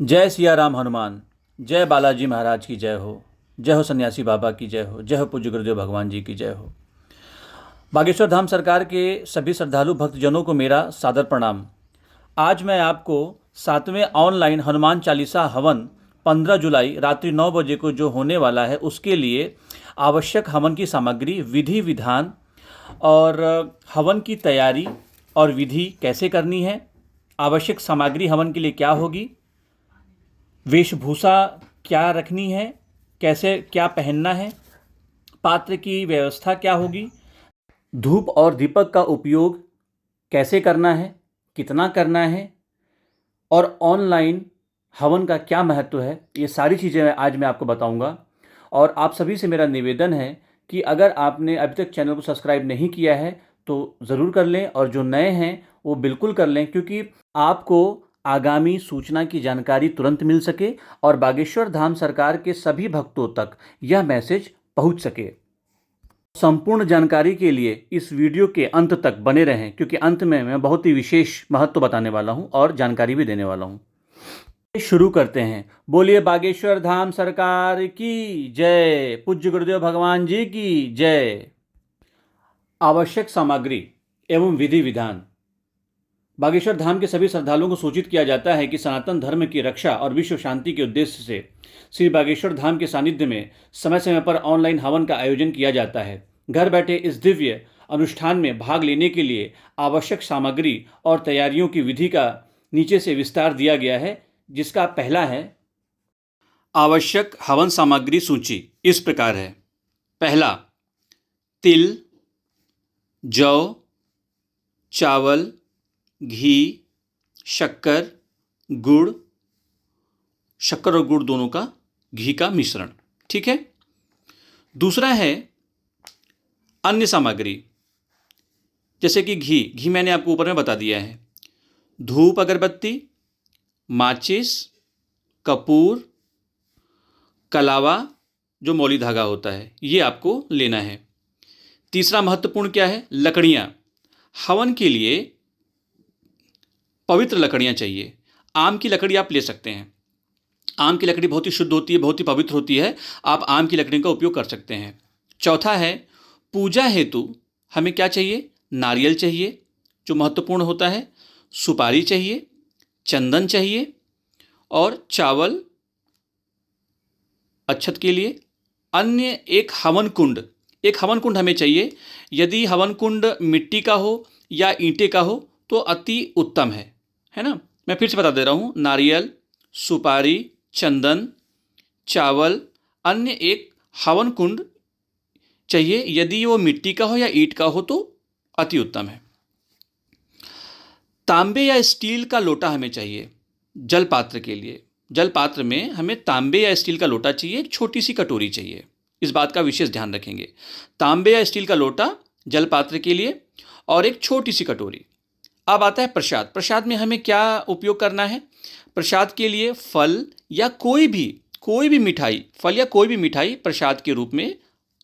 जय सिया राम हनुमान। जय बालाजी महाराज की जय हो सन्यासी बाबा की जय हो पूज्य गुरुदेव भगवान जी की जय हो। बागेश्वर धाम सरकार के सभी श्रद्धालु भक्तजनों को मेरा सादर प्रणाम। आज मैं आपको 7वें ऑनलाइन हनुमान चालीसा हवन 15 जुलाई रात्रि 9 बजे को जो होने वाला है उसके लिए आवश्यक हवन की सामग्री, विधि विधान और हवन की तैयारी और विधि कैसे करनी है, आवश्यक सामग्री हवन के लिए क्या होगी, वेशभूषा क्या रखनी है, कैसे क्या पहनना है, पात्र की व्यवस्था क्या होगी, धूप और दीपक का उपयोग कैसे करना है, कितना करना है और ऑनलाइन हवन का क्या महत्व है, ये सारी चीज़ें आज मैं आपको बताऊंगा। और आप सभी से मेरा निवेदन है कि अगर आपने अभी तक चैनल को सब्सक्राइब नहीं किया है तो ज़रूर कर लें और जो नए हैं वो बिल्कुल कर लें, क्योंकि आपको आगामी सूचना की जानकारी तुरंत मिल सके और बागेश्वर धाम सरकार के सभी भक्तों तक यह मैसेज पहुंच सके। संपूर्ण जानकारी के लिए इस वीडियो के अंत तक बने रहें, क्योंकि अंत में मैं बहुत ही विशेष महत्व बताने वाला हूं और जानकारी भी देने वाला हूं। शुरू करते हैं। बोलिए बागेश्वर धाम सरकार की जय, पूज्य गुरुदेव भगवान जी की जय। आवश्यक सामग्री एवं विधि विधान। बागेश्वर धाम के सभी श्रद्धालुओं को सूचित किया जाता है कि सनातन धर्म की रक्षा और विश्व शांति के उद्देश्य से श्री बागेश्वर धाम के सानिध्य में समय समय पर ऑनलाइन हवन का आयोजन किया जाता है। घर बैठे इस दिव्य अनुष्ठान में भाग लेने के लिए आवश्यक सामग्री और तैयारियों की विधि का नीचे से विस्तार दिया गया है, जिसका पहला है आवश्यक हवन सामग्री सूची इस प्रकार है। पहला, तिल, जौ, चावल, घी, शक्कर, गुड़, शक्कर और गुड़ दोनों का घी का मिश्रण। ठीक है। दूसरा है अन्य सामग्री, जैसे कि घी मैंने आपको ऊपर में बता दिया है। धूप अगरबत्ती, माचिस, कपूर, कलावा जो मौली धागा होता है, ये आपको लेना है। तीसरा महत्वपूर्ण क्या है? लकड़ियाँ। हवन के लिए पवित्र लकड़ियाँ चाहिए। आम की लकड़ी आप ले सकते हैं। आम की लकड़ी बहुत ही शुद्ध होती है, बहुत ही पवित्र होती है। आप आम की लकड़ी का उपयोग कर सकते हैं। चौथा है पूजा हेतु हमें क्या चाहिए? नारियल चाहिए जो महत्वपूर्ण होता है, सुपारी चाहिए, चंदन चाहिए और चावल अक्षत के लिए। अन्य एक हवन कुंड हमें चाहिए। यदि हवन कुंड मिट्टी का हो या ईंटे का हो तो अति उत्तम है ना। मैं फिर से बता दे रहा हूँ, नारियल, सुपारी, चंदन, चावल, अन्य एक हवन कुंड चाहिए। यदि वो मिट्टी का हो या ईंट का हो तो अति उत्तम है। तांबे या स्टील का लोटा हमें चाहिए जल पात्र के लिए। जल पात्र में हमें तांबे या स्टील का लोटा चाहिए, एक छोटी सी कटोरी चाहिए। इस बात का विशेष ध्यान रखेंगे। तांबे या स्टील का लोटा जल पात्र के लिए और एक छोटी सी कटोरी। अब आता है प्रसाद। प्रसाद में हमें क्या उपयोग करना है? प्रसाद के लिए फल या कोई भी मिठाई, फल या कोई भी मिठाई प्रसाद के रूप में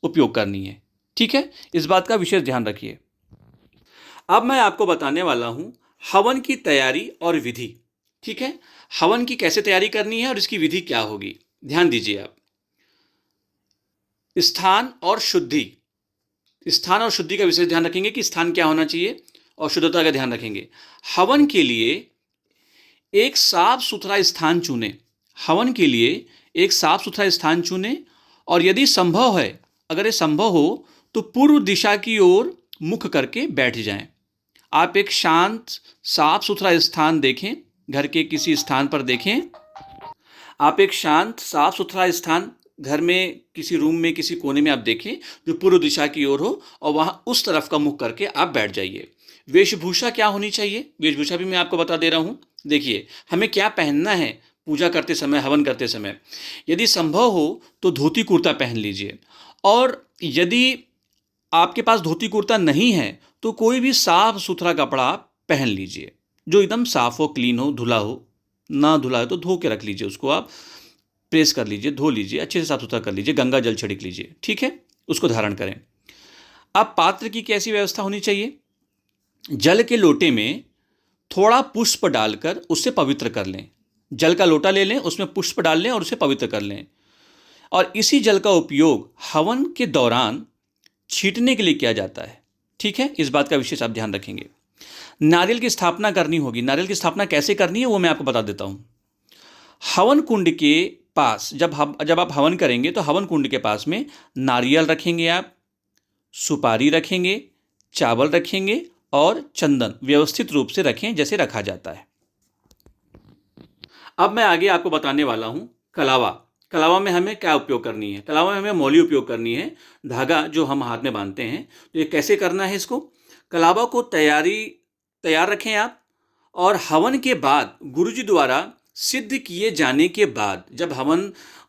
उपयोग करनी है। ठीक है, इस बात का विशेष ध्यान रखिए। अब मैं आपको बताने वाला हूं हवन की तैयारी और विधि। ठीक है, हवन की कैसे तैयारी करनी है और इसकी विधि क्या होगी, ध्यान दीजिए आप। स्थान और शुद्धि का विशेष ध्यान रखेंगे कि स्थान क्या होना चाहिए और शुद्धता का ध्यान रखेंगे। हवन के लिए एक साफ सुथरा स्थान चुनें। हवन के लिए एक साफ सुथरा स्थान चुनें और यदि संभव है, अगर ये संभव हो तो पूर्व दिशा की ओर मुख करके बैठ जाएं। आप एक शांत साफ सुथरा स्थान देखें, घर के किसी स्थान पर देखें। आप एक शांत साफ सुथरा स्थान घर में किसी रूम में किसी कोने में आप देखें जो पूर्व दिशा की ओर हो और वहां उस तरफ का मुख करके आप बैठ जाइए। वेशभूषा क्या होनी चाहिए? वेशभूषा भी मैं आपको बता दे रहा हूं। देखिए, हमें क्या पहनना है पूजा करते समय, हवन करते समय। यदि संभव हो तो धोती कुर्ता पहन लीजिए, और यदि आपके पास धोती कुर्ता नहीं है तो कोई भी साफ सुथरा कपड़ा पहन लीजिए जो एकदम साफ हो, क्लीन हो, धुला हो। ना धुला है तो धो के रख लीजिए, उसको आप प्रेस कर लीजिए, धो लीजिए, अच्छे से साफ सुथरा कर लीजिए, गंगा जल छिड़क लीजिए। ठीक है, उसको धारण करें। अब पात्र की कैसी व्यवस्था होनी चाहिए? जल के लोटे में थोड़ा पुष्प डालकर उससे पवित्र कर लें। जल का लोटा ले लें, उसमें पुष्प डाल लें और उसे पवित्र कर लें। और इसी जल का उपयोग हवन के दौरान छींटने के लिए किया जाता है। ठीक है, इस बात का विशेष आप ध्यान रखेंगे। नारियल की स्थापना करनी होगी। नारियल की स्थापना कैसे करनी है वो मैं आपको बता देता हूँ। हवन कुंड के पास जब आप हवन करेंगे तो हवन कुंड के पास में नारियल रखेंगे, आप सुपारी रखेंगे, चावल रखेंगे और चंदन व्यवस्थित रूप से रखें जैसे रखा जाता है। अब मैं आगे आपको बताने वाला हूँ कलावा। कलावा में हमें क्या उपयोग करनी है? कलावा में हमें मौली उपयोग करनी है, धागा जो हम हाथ में बांधते हैं। तो ये कैसे करना है इसको? कलावा को तैयार रखें आप, और हवन के बाद गुरुजी द्वारा सिद्ध किए जाने के बाद, जब हवन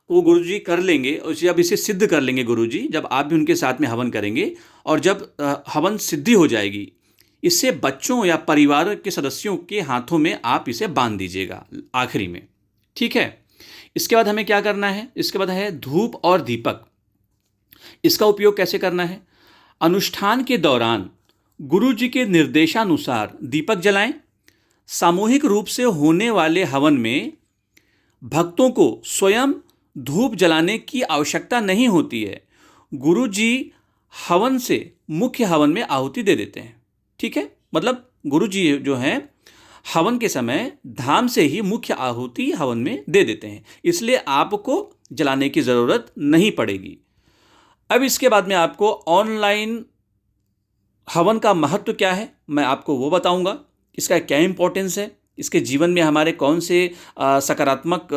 को गुरुजी कर लेंगे और जब इसे सिद्ध कर लेंगे गुरुजी, जब आप भी उनके साथ में हवन करेंगे और जब हवन सिद्धि हो जाएगी, इसे बच्चों या परिवार के सदस्यों के हाथों में आप इसे बांध दीजिएगा आखिरी में। ठीक है, इसके बाद हमें क्या करना है? इसके बाद है धूप और दीपक। इसका उपयोग कैसे करना है? अनुष्ठान के दौरान गुरु जी के निर्देशानुसार दीपक जलाएं। सामूहिक रूप से होने वाले हवन में भक्तों को स्वयं धूप जलाने की आवश्यकता नहीं होती है। गुरु जी हवन से मुख्य हवन में आहुति दे देते हैं। ठीक है, मतलब गुरु जी जो हैं हवन के समय धाम से ही मुख्य आहुति हवन में दे देते हैं, इसलिए आपको जलाने की ज़रूरत नहीं पड़ेगी। अब इसके बाद में आपको ऑनलाइन हवन का महत्व क्या है मैं आपको वो बताऊंगा। इसका क्या इम्पोर्टेंस है, इसके जीवन में हमारे कौन से सकारात्मक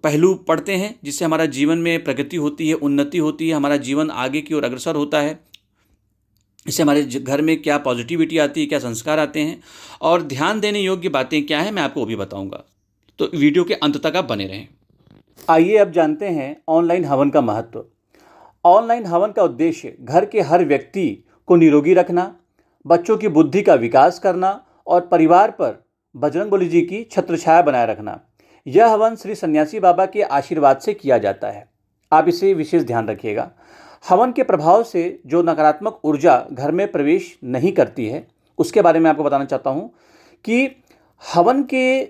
पहलू पड़ते हैं जिससे हमारा जीवन में प्रगति होती है, उन्नति होती है, हमारा जीवन आगे की ओर अग्रसर होता है। इससे हमारे घर में क्या पॉजिटिविटी आती है, क्या संस्कार आते हैं, और ध्यान देने योग्य बातें क्या हैं मैं आपको वो भी बताऊंगा। तो वीडियो के अंत तक आप बने रहें। आइए अब जानते हैं ऑनलाइन हवन का महत्व। ऑनलाइन हवन का उद्देश्य घर के हर व्यक्ति को निरोगी रखना, बच्चों की बुद्धि का विकास करना और परिवार पर बजरंगबली जी की छत्रछाया बनाए रखना। यह हवन श्री सन्यासी बाबा के आशीर्वाद से किया जाता है। आप इसे विशेष ध्यान रखिएगा। हवन के प्रभाव से जो नकारात्मक ऊर्जा घर में प्रवेश नहीं करती है उसके बारे में आपको बताना चाहता हूँ कि हवन के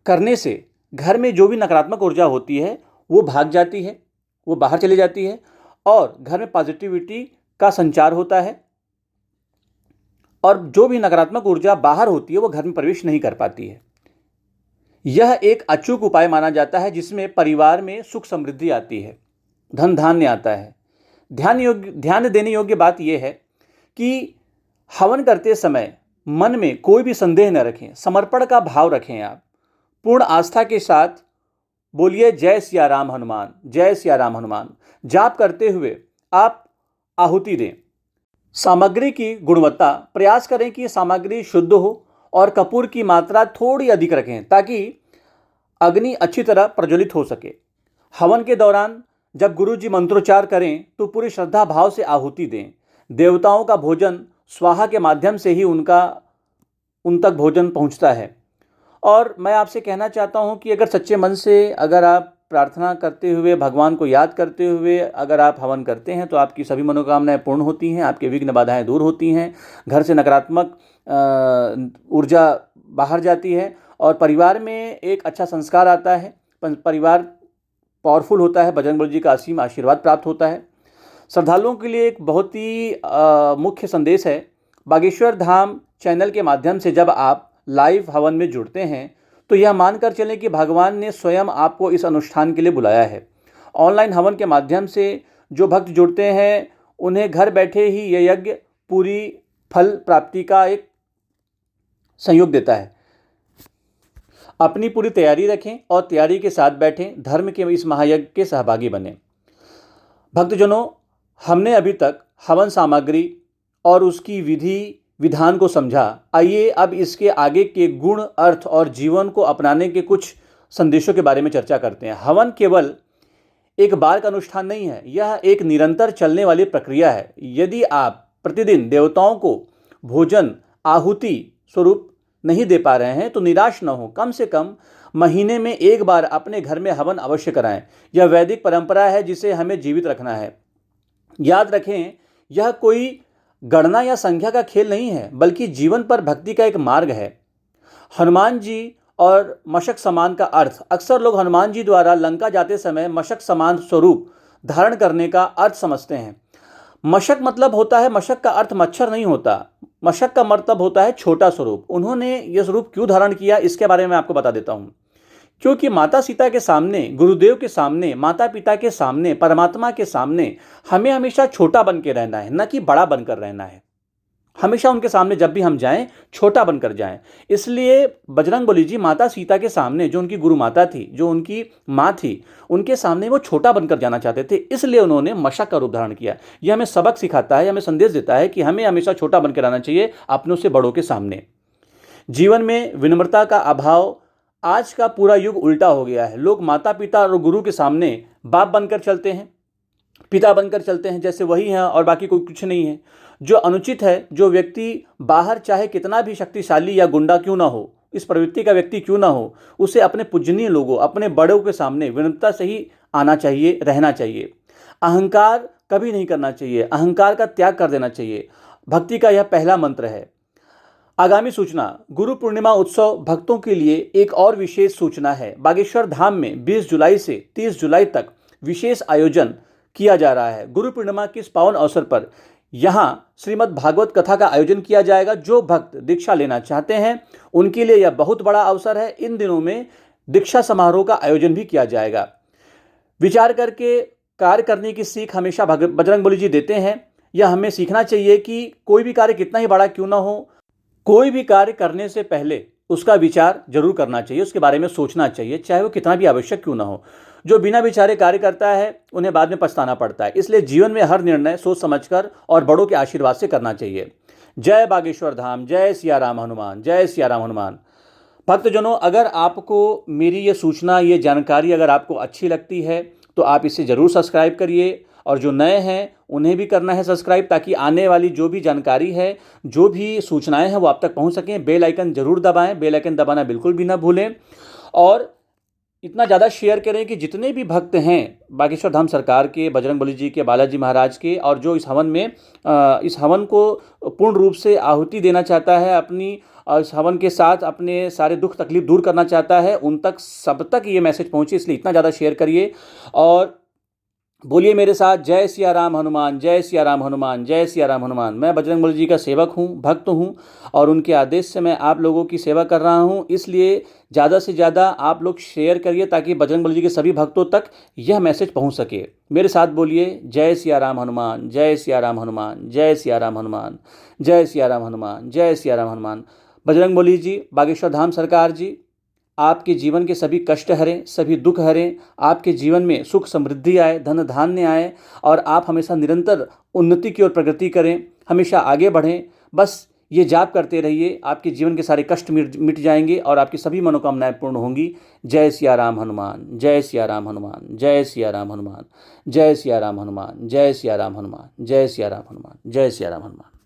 करने से घर में जो भी नकारात्मक ऊर्जा होती है वो भाग जाती है, वो बाहर चली जाती है और घर में पॉजिटिविटी का संचार होता है, और जो भी नकारात्मक ऊर्जा बाहर होती है वो घर में प्रवेश नहीं कर पाती है। यह एक अचूक उपाय माना जाता है जिसमें परिवार में सुख समृद्धि आती है, धन धान्य आता है। ध्यान देने योग्य बात यह है कि हवन करते समय मन में कोई भी संदेह न रखें, समर्पण का भाव रखें। आप पूर्ण आस्था के साथ बोलिए जय सिया राम हनुमान, जय सिया राम हनुमान। जाप करते हुए आप आहुति दें। सामग्री की गुणवत्ता, प्रयास करें कि सामग्री शुद्ध हो और कपूर की मात्रा थोड़ी अधिक रखें ताकि अग्नि अच्छी तरह प्रज्वलित हो सके। हवन के दौरान जब गुरु जी मंत्रोच्चार करें तो पूरी श्रद्धा भाव से आहुति दें। देवताओं का भोजन स्वाहा के माध्यम से ही उन तक भोजन पहुंचता है। और मैं आपसे कहना चाहता हूं कि अगर सच्चे मन से अगर आप प्रार्थना करते हुए, भगवान को याद करते हुए अगर आप हवन करते हैं तो आपकी सभी मनोकामनाएं पूर्ण होती हैं, आपके विघ्न बाधाएं दूर होती हैं, घर से नकारात्मक ऊर्जा बाहर जाती है और परिवार में एक अच्छा संस्कार आता है, परिवार पावरफुल होता है, बजरंगबली जी का असीम आशीर्वाद प्राप्त होता है। श्रद्धालुओं के लिए एक बहुत ही मुख्य संदेश है। बागेश्वर धाम चैनल के माध्यम से जब आप लाइव हवन में जुड़ते हैं तो यह मानकर चलें कि भगवान ने स्वयं आपको इस अनुष्ठान के लिए बुलाया है। ऑनलाइन हवन के माध्यम से जो भक्त जुड़ते हैं उन्हें घर बैठे ही यह यज्ञ पूरी फल प्राप्ति का एक संयोग देता है। अपनी पूरी तैयारी रखें और तैयारी के साथ बैठें, धर्म के इस महायज्ञ के सहभागी बने। भक्तजनों, हमने अभी तक हवन सामग्री और उसकी विधि विधान को समझा। आइए अब इसके आगे के गुण, अर्थ और जीवन को अपनाने के कुछ संदेशों के बारे में चर्चा करते हैं। हवन केवल एक बार का अनुष्ठान नहीं है, यह एक निरंतर चलने वाली प्रक्रिया है। यदि आप प्रतिदिन देवताओं को भोजन आहुति स्वरूप नहीं दे पा रहे हैं तो निराश न हो, कम से कम महीने में एक बार अपने घर में हवन अवश्य कराएं। यह वैदिक परंपरा है जिसे हमें जीवित रखना है। याद रखें, यह कोई गणना या संख्या का खेल नहीं है बल्कि जीवन पर भक्ति का एक मार्ग है। हनुमान जी और मशक समान का अर्थ। अक्सर लोग हनुमान जी द्वारा लंका जाते समय मशक समान स्वरूप धारण करने का अर्थ समझते हैं। मशक मतलब होता है, मशक का अर्थ मच्छर नहीं होता, मशक का मतलब होता है छोटा स्वरूप। उन्होंने यह स्वरूप क्यों धारण किया इसके बारे में आपको बता देता हूँ। क्योंकि माता सीता के सामने, गुरुदेव के सामने, माता पिता के सामने, परमात्मा के सामने हमें हमेशा छोटा बन के रहना है, न कि बड़ा बनकर रहना है। हमेशा उनके सामने जब भी हम जाएं, छोटा बनकर जाएं। इसलिए बजरंगबली जी माता सीता के सामने, जो उनकी गुरु माता थी, जो उनकी माँ थी, उनके सामने वो छोटा बनकर जाना चाहते थे, इसलिए उन्होंने मशक का रूप धारण किया। यह हमें सबक सिखाता है, हमें संदेश देता है कि हमें हमेशा छोटा बनकर रहना चाहिए अपनों से बड़ों के सामने। जीवन में विनम्रता का अभाव, आज का पूरा युग उल्टा हो गया है। लोग माता पिता और गुरु के सामने बाप बनकर चलते हैं, पिता बनकर चलते हैं, जैसे वही हैं और बाकी कोई कुछ नहीं है। जो अनुचित है, जो व्यक्ति बाहर चाहे कितना भी शक्तिशाली या गुंडा क्यों ना हो, इस प्रवृत्ति का व्यक्ति क्यों ना हो, उसे अपने पूजनीय लोगों, अपने बड़ों के सामने विनम्रता से ही आना चाहिए, रहना चाहिए। अहंकार कभी नहीं करना चाहिए, अहंकार का त्याग कर देना चाहिए। भक्ति का यह पहला मंत्र है। आगामी सूचना, गुरु पूर्णिमा उत्सव भक्तों के लिए एक और विशेष सूचना है। बागेश्वर धाम में 20 जुलाई से 30 जुलाई तक विशेष आयोजन किया जा रहा है। गुरु पूर्णिमा के इस पावन अवसर पर यहाँ श्रीमद् भागवत कथा का आयोजन किया जाएगा। जो भक्त दीक्षा लेना चाहते हैं उनके लिए यह बहुत बड़ा अवसर है। इन दिनों में दीक्षा समारोह का आयोजन भी किया जाएगा। विचार करके कार्य करने की सीख हमेशा बजरंगबली जी देते हैं। यह हमें सीखना चाहिए कि कोई भी कार्य कितना ही बड़ा क्यों ना हो, कोई भी कार्य करने से पहले उसका विचार जरूर करना चाहिए, उसके बारे में सोचना चाहिए, चाहे वो कितना भी आवश्यक क्यों ना हो। जो बिना विचारे कार्य करता है उन्हें बाद में पछताना पड़ता है। इसलिए जीवन में हर निर्णय सोच समझकर और बड़ों के आशीर्वाद से करना चाहिए। जय बागेश्वर धाम, जय सिया राम हनुमान, जय सिया राम हनुमान। भक्तजनों, अगर आपको मेरी ये सूचना, ये जानकारी अगर आपको अच्छी लगती है तो आप इसे ज़रूर सब्सक्राइब करिए, और जो नए हैं उन्हें भी करना है सब्सक्राइब, ताकि आने वाली जो भी जानकारी है, जो भी सूचनाएं हैं वो आप तक पहुंच सकें। बेल आइकन जरूर दबाएं, बेल आइकन दबाना बिल्कुल भी ना भूलें, और इतना ज़्यादा शेयर करें कि जितने भी भक्त हैं बागेश्वर धाम सरकार के, बजरंगबली जी के, बालाजी महाराज के, और जो इस हवन में इस हवन को पूर्ण रूप से आहुति देना चाहता है, अपनी इस हवन के साथ अपने सारे दुख तकलीफ दूर करना चाहता है, उन तक, सब तक ये मैसेज पहुँचे। इसलिए इतना ज़्यादा शेयर करिए और बोलिए मेरे साथ, जय सिया राम हनुमान, जय सिया राम हनुमान, जय सिया राम हनुमान। मैं बजरंगबली जी का सेवक हूँ, भक्त हूँ, और उनके आदेश से मैं आप लोगों की सेवा कर रहा हूँ। इसलिए ज़्यादा से ज़्यादा आप लोग शेयर करिए ताकि बजरंगबली जी के सभी भक्तों तक यह मैसेज पहुँच सके। मेरे साथ बोलिए, जय सिया राम हनुमान, जय सिया राम हनुमान, जय सिया राम हनुमान, जय सिया राम हनुमान, जय सिया राम हनुमान। बजरंगबली जी, बागेश्वर धाम सरकार जी आपके जीवन के सभी कष्ट हरें, सभी दुख हरें, आपके जीवन में सुख समृद्धि आए, धन धान्य आए, और आप हमेशा निरंतर उन्नति की ओर प्रगति करें, हमेशा आगे बढ़ें। बस ये जाप करते रहिए, आपके जीवन के सारे कष्ट मिट जाएंगे और आपकी सभी मनोकामनाएं पूर्ण होंगी। जय सिया राम हनुमान, जय सिया राम हनुमान, जय सिया राम हनुमान, जय सिया राम हनुमान, जय सिया राम हनुमान, जय सिया राम हनुमान, जय सिया राम हनुमान।